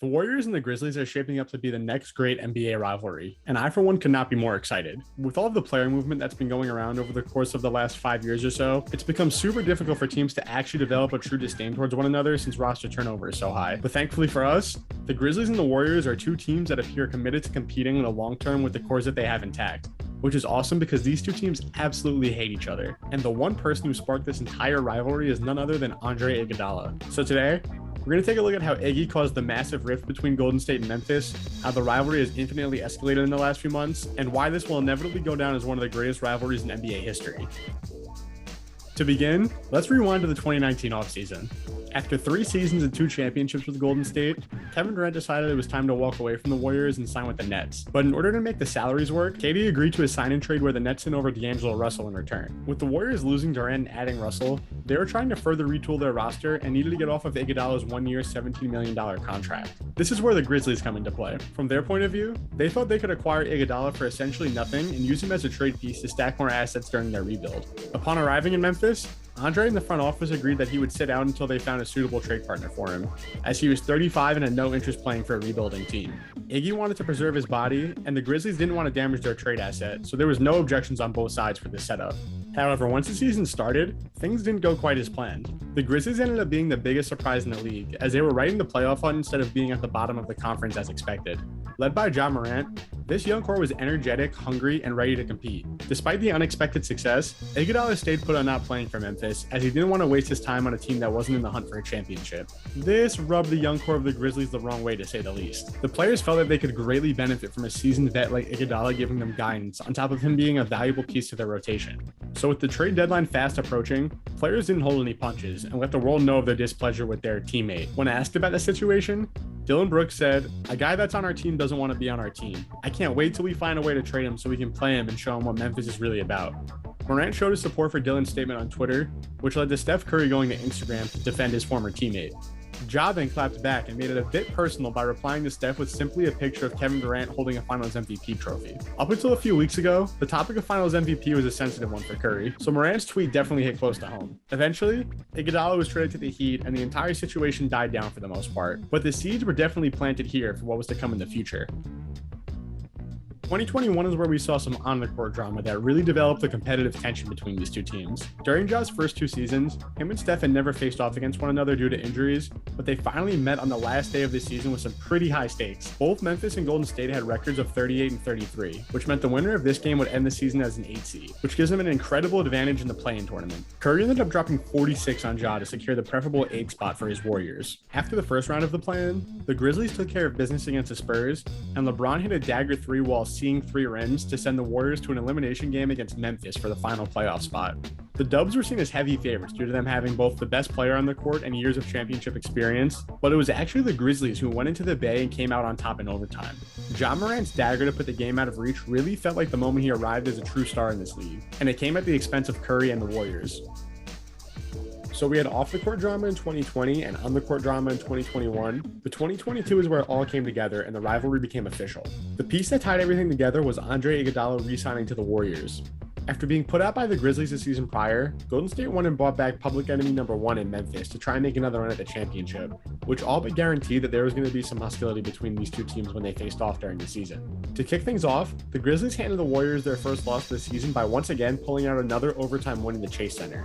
The Warriors and the Grizzlies are shaping up to be the next great NBA rivalry, and I, for one, could not be more excited. With all of the player movement that's been going around over the course of the last 5 years or so, it's become super difficult for teams to actually develop a true disdain towards one another since roster turnover is so high. But thankfully for us, the Grizzlies and the Warriors are two teams that appear committed to competing in the long term with the cores that they have intact, which is awesome because these two teams absolutely hate each other. And the one person who sparked this entire rivalry is none other than Andre Iguodala. So today, we're going to take a look at how Iggy caused the massive rift between Golden State and Memphis, how the rivalry has infinitely escalated in the last few months, and why this will inevitably go down as one of the greatest rivalries in NBA history. To begin, let's rewind to the 2019 offseason. After 3 seasons and 2 championships with Golden State, Kevin Durant decided it was time to walk away from the Warriors and sign with the Nets. But in order to make the salaries work, KD agreed to a sign-and trade where the Nets sent over D'Angelo Russell in return. With the Warriors losing Durant and adding Russell, they were trying to further retool their roster and needed to get off of Iguodala's 1-year, $17 million contract. This is where the Grizzlies come into play. From their point of view, they thought they could acquire Iguodala for essentially nothing and use him as a trade piece to stack more assets during their rebuild. Upon arriving in Memphis, Andre and the front office agreed that he would sit out until they found a suitable trade partner for him, as he was 35 and had no interest playing for a rebuilding team. Iggy wanted to preserve his body, and the Grizzlies didn't want to damage their trade asset, so there was no objections on both sides for this setup. However, once the season started, things didn't go quite as planned. The Grizzlies ended up being the biggest surprise in the league, as they were right in the playoff hunt instead of being at the bottom of the conference as expected. Led by Ja Morant, this young core was energetic, hungry, and ready to compete. Despite the unexpected success, Iguodala stayed put on not playing for Memphis, as he didn't want to waste his time on a team that wasn't in the hunt for a championship. This rubbed the young core of the Grizzlies the wrong way, to say the least. The players felt that they could greatly benefit from a seasoned vet like Iguodala giving them guidance, on top of him being a valuable piece to their rotation. So with the trade deadline fast approaching, players didn't hold any punches and let the world know of their displeasure with their teammate. When asked about the situation, Dillon Brooks said, "A guy that's on our team doesn't want to be on our team. I can't wait till we find a way to trade him so we can play him and show him what Memphis is really about." Morant showed his support for Dillon's statement on Twitter, which led to Steph Curry going to Instagram to defend his former teammate. Ja then clapped back and made it a bit personal by replying to Steph with simply a picture of Kevin Durant holding a Finals MVP trophy. Up until a few weeks ago, the topic of Finals MVP was a sensitive one for Curry, so Morant's tweet definitely hit close to home. Eventually, Iguodala was traded to the Heat and the entire situation died down for the most part, but the seeds were definitely planted here for what was to come in the future. 2021 is where we saw some on-the-court drama that really developed the competitive tension between these two teams. During Ja's first 2 seasons, him and Steph had never faced off against one another due to injuries, but they finally met on the last day of the season with some pretty high stakes. Both Memphis and Golden State had records of 38 and 33, which meant the winner of this game would end the season as an 8 seed, which gives them an incredible advantage in the play-in tournament. Curry ended up dropping 46 on Ja to secure the preferable 8 spot for his Warriors. After the first round of the play-in, the Grizzlies took care of business against the Spurs, and LeBron hit a dagger 3 while seeing 3 rims to send the Warriors to an elimination game against Memphis for the final playoff spot. The Dubs were seen as heavy favorites due to them having both the best player on the court and years of championship experience, but it was actually the Grizzlies who went into the Bay and came out on top in overtime. Ja Morant's dagger to put the game out of reach really felt like the moment he arrived as a true star in this league, and it came at the expense of Curry and the Warriors. So we had off-the-court drama in 2020 and on-the-court drama in 2021, but 2022 is where it all came together and the rivalry became official. The piece that tied everything together was Andre Iguodala re-signing to the Warriors. After being put out by the Grizzlies the season prior, Golden State won and brought back public enemy number 1 in Memphis to try and make another run at the championship, which all but guaranteed that there was going to be some hostility between these two teams when they faced off during the season. To kick things off, the Grizzlies handed the Warriors their first loss of the season by once again pulling out another overtime win in the Chase Center.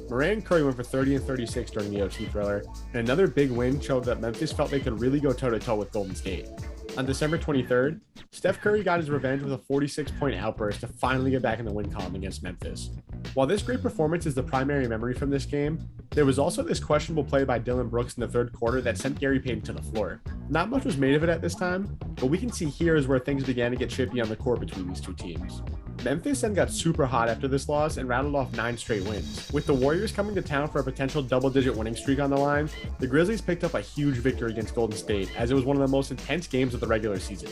Morant and Curry went for 30 and 36 during the OT thriller, and another big win showed that Memphis felt they could really go toe-to-toe with Golden State. On December 23rd, Steph Curry got his revenge with a 46-point outburst to finally get back in the win column against Memphis. While this great performance is the primary memory from this game, there was also this questionable play by Dillon Brooks in the 3rd quarter that sent Gary Payton to the floor. Not much was made of it at this time, but we can see here is where things began to get chippy on the court between these two teams. Memphis then got super hot after this loss and rattled off 9 straight wins. With the Warriors coming to town for a potential double-digit winning streak on the line, the Grizzlies picked up a huge victory against Golden State, as it was one of the most intense games of the regular season.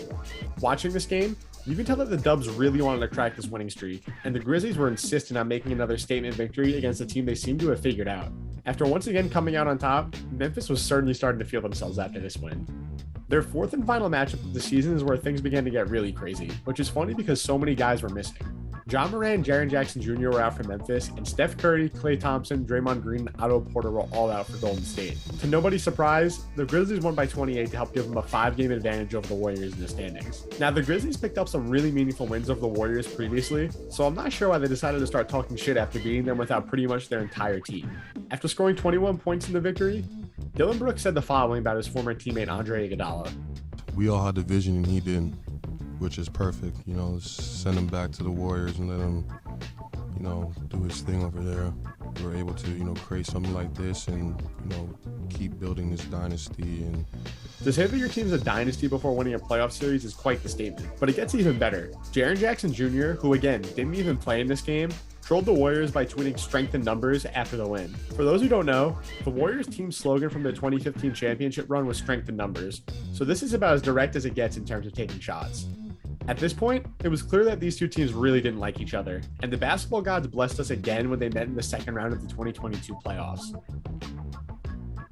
Watching this game, you can tell that the Dubs really wanted to crack this winning streak, and the Grizzlies were insistent on making another statement victory against a team they seemed to have figured out. After once again coming out on top, Memphis was certainly starting to feel themselves after this win. Their 4th and final matchup of the season is where things began to get really crazy, which is funny because so many guys were missing. Ja Morant and Jaren Jackson Jr. were out for Memphis, and Steph Curry, Klay Thompson, Draymond Green, and Otto Porter were all out for Golden State. To nobody's surprise, the Grizzlies won by 28 to help give them a 5-game advantage over the Warriors in the standings. Now, the Grizzlies picked up some really meaningful wins over the Warriors previously, so I'm not sure why they decided to start talking shit after beating them without pretty much their entire team. After scoring 21 points in the victory, Dillon Brooks said the following about his former teammate Andre Iguodala. We all had the vision and he didn't, which is perfect. Send him back to the Warriors and let him, do his thing over there. We were able to, create something like this and, keep building this dynasty. And to say that your team's a dynasty before winning a playoff series is quite the statement, but it gets even better. Jaren Jackson Jr., who again didn't even play in this game, trolled the Warriors by tweeting strength in numbers after the win. For those who don't know, the Warriors team slogan from the 2015 championship run was strength in numbers, so this is about as direct as it gets in terms of taking shots. At this point, it was clear that these two teams really didn't like each other, and the basketball gods blessed us again when they met in the second round of the 2022 playoffs.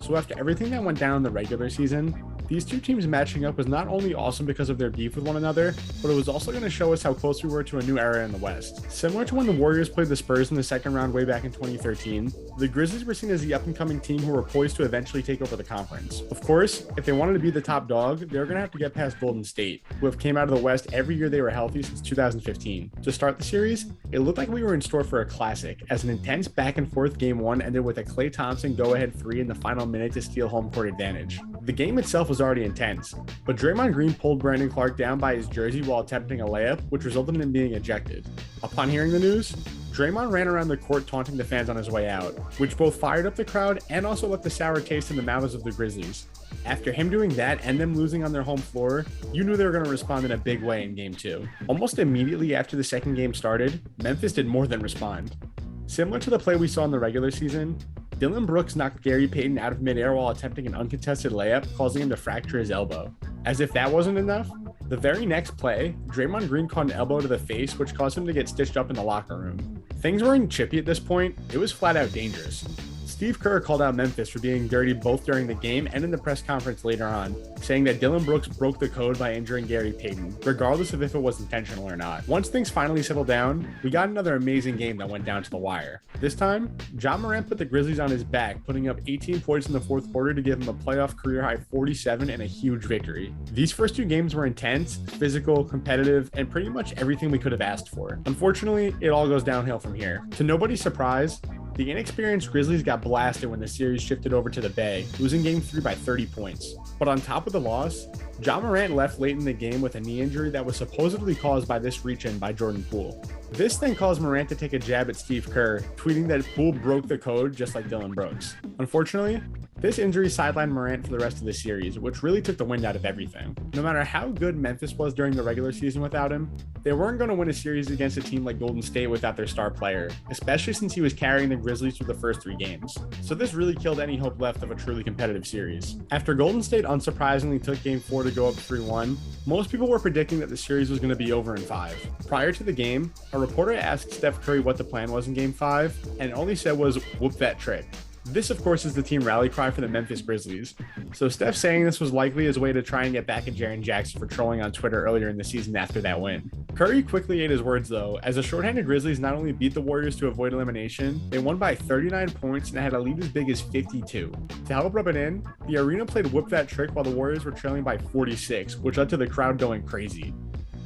So after everything that went down in the regular season, these two teams matching up was not only awesome because of their beef with one another, but it was also going to show us how close we were to a new era in the West. Similar to when the Warriors played the Spurs in the second round way back in 2013, the Grizzlies were seen as the up-and-coming team who were poised to eventually take over the conference. Of course, if they wanted to be the top dog, they were going to have to get past Golden State, who have came out of the West every year they were healthy since 2015. To start the series, it looked like we were in store for a classic, as an intense back-and-forth Game 1 ended with a Klay Thompson go-ahead 3 in the final minute to steal home court advantage. The game itself was already intense, but Draymond Green pulled Brandon Clark down by his jersey while attempting a layup, which resulted in him being ejected. Upon hearing the news, Draymond ran around the court taunting the fans on his way out, which both fired up the crowd and also left a sour taste in the mouths of the Grizzlies. After him doing that and them losing on their home floor, you knew they were going to respond in a big way in Game 2. Almost immediately after the second game started, Memphis did more than respond. Similar to the play we saw in the regular season, Dillon Brooks knocked Gary Payton out of midair while attempting an uncontested layup, causing him to fracture his elbow. As if that wasn't enough, the very next play, Draymond Green caught an elbow to the face, which caused him to get stitched up in the locker room. Things weren't chippy at this point, it was flat out dangerous. Steve Kerr called out Memphis for being dirty both during the game and in the press conference later on, saying that Dillon Brooks broke the code by injuring Gary Payton, regardless of if it was intentional or not. Once things finally settled down, we got another amazing game that went down to the wire. This time, Ja Morant put the Grizzlies on his back, putting up 18 points in the fourth quarter to give him a playoff career-high 47 and a huge victory. These first two games were intense, physical, competitive, and pretty much everything we could have asked for. Unfortunately, it all goes downhill from here. To nobody's surprise, the inexperienced Grizzlies got blasted when the series shifted over to the Bay, losing Game 3 by 30 points. But on top of the loss, Ja Morant left late in the game with a knee injury that was supposedly caused by this reach-in by Jordan Poole. This then caused Morant to take a jab at Steve Kerr, tweeting that Poole broke the code just like Dillon Brooks. Unfortunately, this injury sidelined Morant for the rest of the series, which really took the wind out of everything. No matter how good Memphis was during the regular season without him, they weren't going to win a series against a team like Golden State without their star player, especially since he was carrying the Grizzlies through the first 3 games. So this really killed any hope left of a truly competitive series. After Golden State unsurprisingly took Game 4 to go up 3-1, most people were predicting that the series was going to be over in 5. Prior to the game, a reporter asked Steph Curry what the plan was in Game 5, and all he said was, "Whoop that trick." This, of course, is the team rally cry for the Memphis Grizzlies. So Steph saying this was likely his way to try and get back at Jaren Jackson for trolling on Twitter earlier in the season after that win. Curry quickly ate his words, though, as the shorthanded Grizzlies not only beat the Warriors to avoid elimination, they won by 39 points and had a lead as big as 52. To help rub it in, the arena played Whoop That Trick while the Warriors were trailing by 46, which led to the crowd going crazy.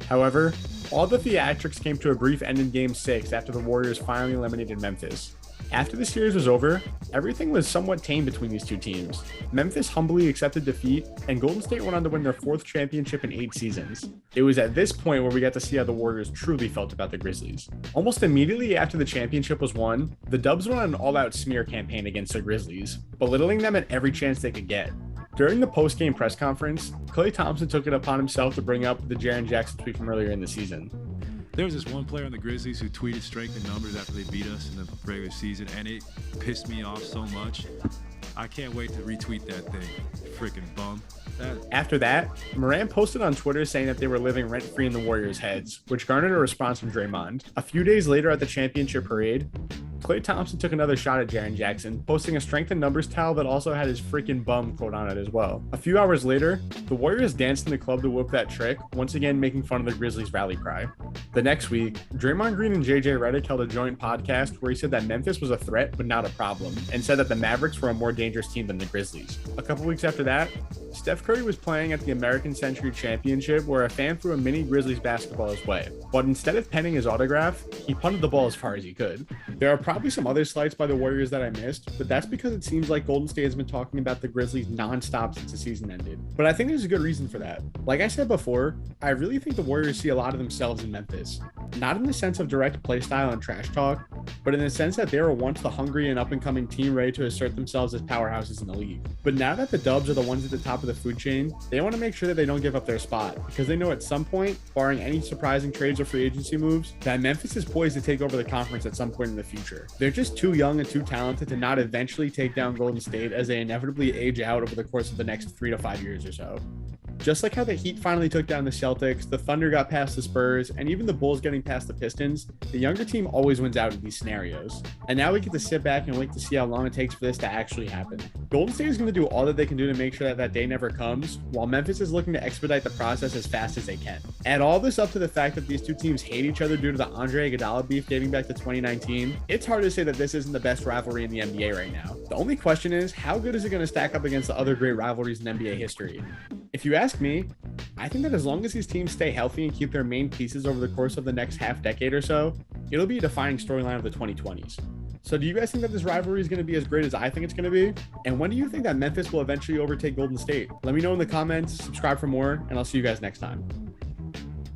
However, all the theatrics came to a brief end in Game 6 after the Warriors finally eliminated Memphis. After the series was over, everything was somewhat tame between these two teams. Memphis humbly accepted defeat, and Golden State went on to win their 4th championship in 8 seasons. It was at this point where we got to see how the Warriors truly felt about the Grizzlies. Almost immediately after the championship was won, the Dubs went on an all-out smear campaign against the Grizzlies, belittling them at every chance they could get. During the post-game press conference, Klay Thompson took it upon himself to bring up the Jaren Jackson tweet from earlier in the season. There was this one player on the Grizzlies who tweeted strength in numbers after they beat us in the regular season, and it pissed me off so much. I can't wait to retweet that thing. Freaking bum. After that, Morant posted on Twitter saying that they were living rent-free in the Warriors' heads, which garnered a response from Draymond. A few days later at the championship parade, Klay Thompson took another shot at Jaren Jackson, posting a strength in numbers towel that also had his freaking bum quote on it as well. A few hours later, the Warriors danced in the club to Whoop That Trick, once again making fun of the Grizzlies' rally cry. The next week, Draymond Green and JJ Redick held a joint podcast where he said that Memphis was a threat but not a problem, and said that the Mavericks were a more dangerous team than the Grizzlies. A couple weeks after that, Steph Curry was playing at the American Century Championship where a fan threw a mini Grizzlies basketball his way, but instead of penning his autograph, he punted the ball as far as he could. There are probably some other slights by the Warriors that I missed, but that's because it seems like Golden State has been talking about the Grizzlies nonstop since the season ended. But I think there's a good reason for that. Like I said before, I really think the Warriors see a lot of themselves in Memphis. Not in the sense of direct play style and trash talk, but in the sense that they were once the hungry and up-and-coming team ready to assert themselves as powerhouses in the league. But now that the Dubs are the ones at the top of the food chain, they want to make sure that they don't give up their spot, because they know at some point, barring any surprising trades or free agency moves, that Memphis is poised to take over the conference at some point in the future. They're just too young and too talented to not eventually take down Golden State as they inevitably age out over the course of the next 3 to 5 years or so. Just like how the Heat finally took down the Celtics, the Thunder got past the Spurs, and even the Bulls getting past the Pistons, the younger team always wins out in these scenarios. And now we get to sit back and wait to see how long it takes for this to actually happen. Golden State is going to do all that they can do to make sure that that day never comes, while Memphis is looking to expedite the process as fast as they can. Add all this up to the fact that these two teams hate each other due to the Andre Iguodala beef dating back to 2019, it's hard to say that this isn't the best rivalry in the NBA right now. The only question is, how good is it going to stack up against the other great rivalries in NBA history? If you ask me, I think that as long as these teams stay healthy and keep their main pieces over the course of the next half decade or so, it'll be a defining storyline of the 2020s. So do you guys think that this rivalry is going to be as great as I think it's going to be? And when do you think that Memphis will eventually overtake Golden State? Let me know in the comments, subscribe for more, and I'll see you guys next time.